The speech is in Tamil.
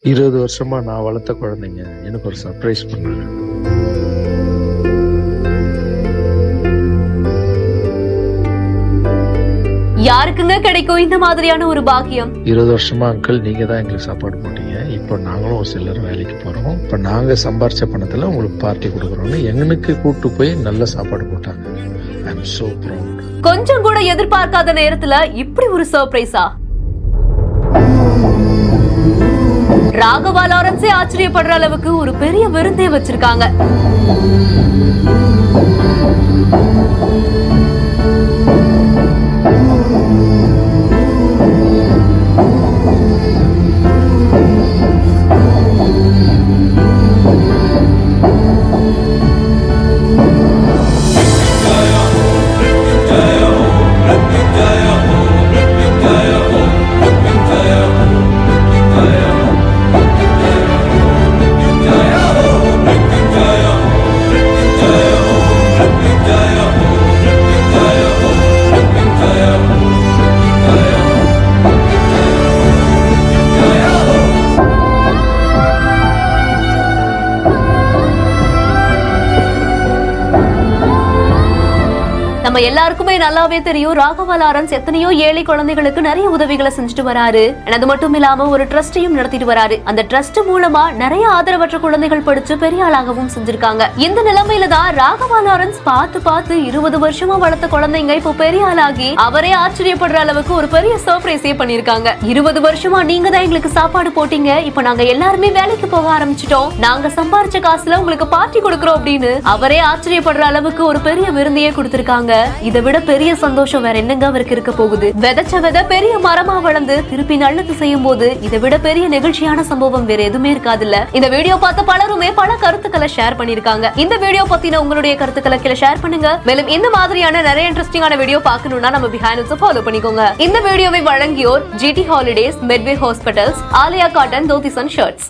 20 வருஷமா நான் வளர்த்த குழந்தைங்க எனக்கு ஒரு சர்ப்ரைஸ் பண்ணாங்க. யாருக்குங்க கிடைக்கும் இந்த மாதிரியான ஒரு பாக்கியம்? 20 வருஷமா அங்கிள் நீங்க தான் எங்களுக்கு சாப்பாடு போட்டீங்க. இப்போ நாங்களும் ஒரு சிலர் வேலைக்கு போறோம். இப்போ நாங்க சம்பாரிச்ச பணத்துல உங்களுக்கு பார்ட்டி கொடுக்குறோம்னு எங்களுக்கு கூட்டு போய் நல்ல சாப்பாடு போட்டாங்க. ஐ அம் சோ ப்ரவுட். கொஞ்சம் கூட எதிர்பார்க்காத நேரத்துல இப்படி ஒரு சர்ப்ரைஸா? ராகவா லாரன்ஸே ஆச்சரியப்படுற அளவுக்கு ஒரு பெரிய விருந்தே வச்சிருக்காங்க. நம்ம எல்லாருக்குமே நல்லாவே தெரியும், ராகவா லாரன்ஸ் எத்தனையோ ஏழை குழந்தைகளுக்கு நிறைய உதவிகளை செஞ்சுட்டு வராரு. அது மட்டும் இல்லாம ஒரு ட்ரஸ்டையும் நடத்திட்டு வராரு. அந்த ட்ரஸ்ட் மூலமா நிறைய ஆதரவற்ற குழந்தைகள் படிச்சு பெரிய ஆளாகவும் செஞ்சிருக்காங்க. இந்த நிலைமையில தான் ராகவா லாரன்ஸ் பார்த்து 20 வருஷமா வளர்த்த குழந்தைங்க இப்போ பெரிய ஆளாகி அவரே ஆச்சரியப்படுற அளவுக்கு ஒரு பெரிய சர்ப்ரைஸே பண்ணிருக்காங்க. 20 வருஷமா நீங்க தான் எங்களுக்கு சாப்பாடு போட்டீங்க, இப்போ நாங்க எல்லாருமே வேலைக்கு போக ஆரம்பிச்சிட்டோம், நாங்க சம்பாரிச்ச காசுல உங்களுக்கு பார்ட்டி கொடுக்கறோம் அப்படின்னு அவரே ஆச்சரியப்படுற அளவுக்கு ஒரு பெரிய விருந்தையே கொடுத்திருக்காங்க. இதை விட பெரிய சந்தோஷம் வேற என்னங்க அவருக்கு இருக்க போகுது? விதைச்ச விதை பெரிய மரமா வளர்ந்து திருப்பி நல்லது செய்யும் போது இதை விட பெரிய நெகிழ்ச்சியான சம்பவம் வேற எதுவுமே இருக்காதுல்ல. இந்த வீடியோ பார்த்த பலருமே பல கருத்துக்களை ஷேர் பண்ணிருக்காங்க. இந்த வீடியோ பத்தின உங்களுடைய கருத்துக்களை கீழே ஷேர் பண்ணுங்க. மேலும் இந்த மாதிரியான நிறைய இன்ட்ரெஸ்டிங்கான வீடியோ பார்க்கணும்னா நம்ம பிஹைண்ட் ஃபாலோ பண்ணிக்கோங்க. இந்த வீடியோவை வழங்கியோர் GT holidays, Medway hospitals, Aliya cotton dhotis and shirts.